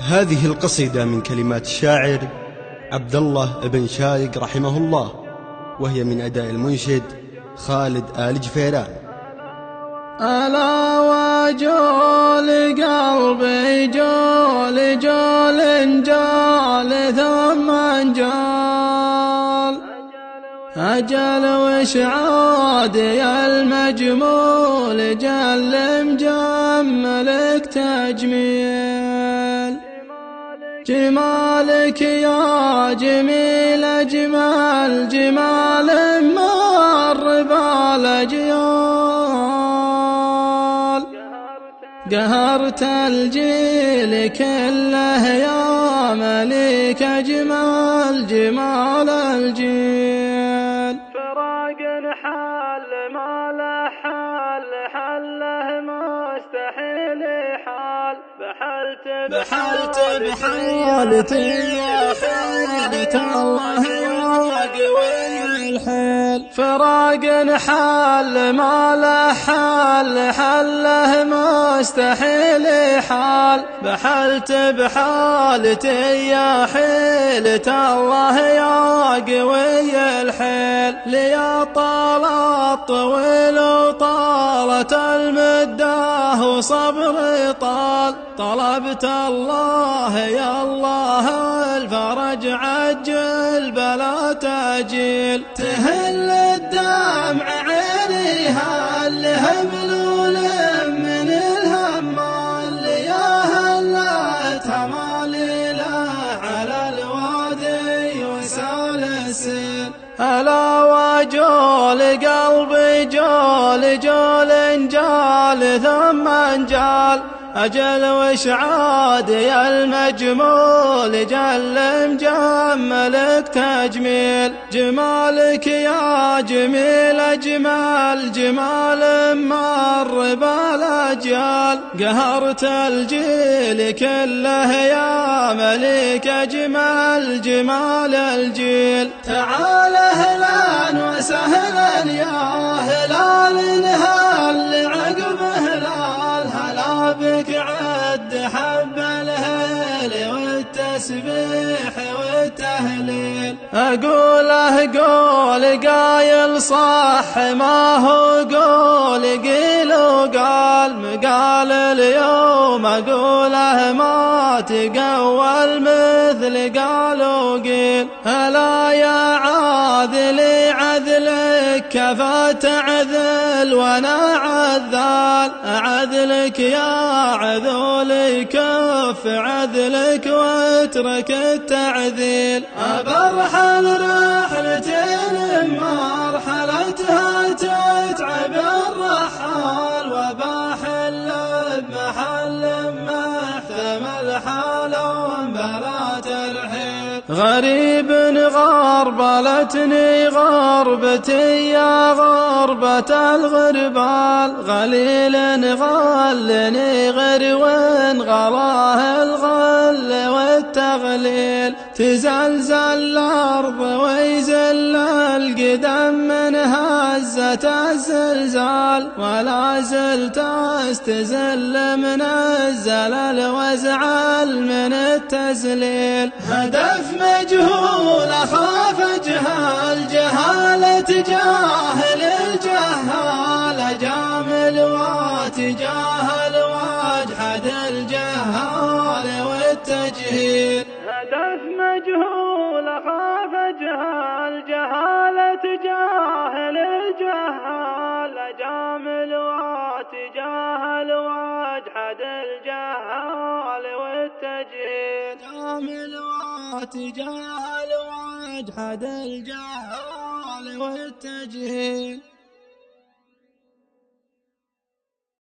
هذه القصيدة من كلمات الشاعر عبد الله بن شايق رحمه الله، وهي من أداء المنشد خالد آل جفيران. ألا وجول قلبي جول جول جال ثم جال، أجل وشعاد يا المجمول جل مجملك تجميل، جمالك يا جميل أجمل جمال مر بالأجيال، قهرت الجيل كله يا مليك أجمل جمال الجيل. فراق حل ما له حل حله مستحيل حال، بحلت بحالتي يا حيلة الله يا قوي الحيل. فراق حل ما له حل حله مستحيل حال، بحلت بحالتي يا حيلة الله يا قوي الحيل. ليا طال الطويل وطالت المدة وصبري طال، طلبت الله يا الله الفرج عجل بلا تأجيل. تهل الدمع عيني هل ملول من الهمال، يا هلت هماليله على الوادي وسال السيل. ألا وجول قلبي جول جول جال ثم جال، أجل وشعاد يا المجمول جل مجملك تجميل، جمالك يا جميل أجمل جمال مر بالأجيال، قهرت الجيل كله يا مليك أجمل جمال الجيل. تعال أهلا وسهلا يا هلال هل عقب هلال، هلا بك عد حب الهيل والتسبيح والتهليل. أقوله قول قايل صح ما هو قول قيل وقال، مقال اليوم أقوله ما تقول مثل قال وقيل. هلا يا عاذلي عذلك كفى تعذل وانا عذال، أعذلك يا عذولي كف عذلك واترك التعذيل. أبرحل رحلتين مرحلتها تتعب الرحال، وبحل بمحل محتم الحال وانبلا ترحيل. غريب غربلتني غربتي يا غربة الغربال، غليل غلني غرو غلاه الغل والتغليل. تزلزل الأرض ويزل القدم من هزة الزلزال، ولا زلت استزل من الزلل وازعل من التزليل. هدف مجهول أخاف أجهل جهالة جاهل الجهال، أجامل واتجاهل واجحد الجهال والتجهيل. هدف مجهول أخاف أجهل جهالة جاهل الجهال، أجامل واتجاهل واجحد الجهال والتجهيل. أجامل واتجاهل واجحد الجهال والتجهيل.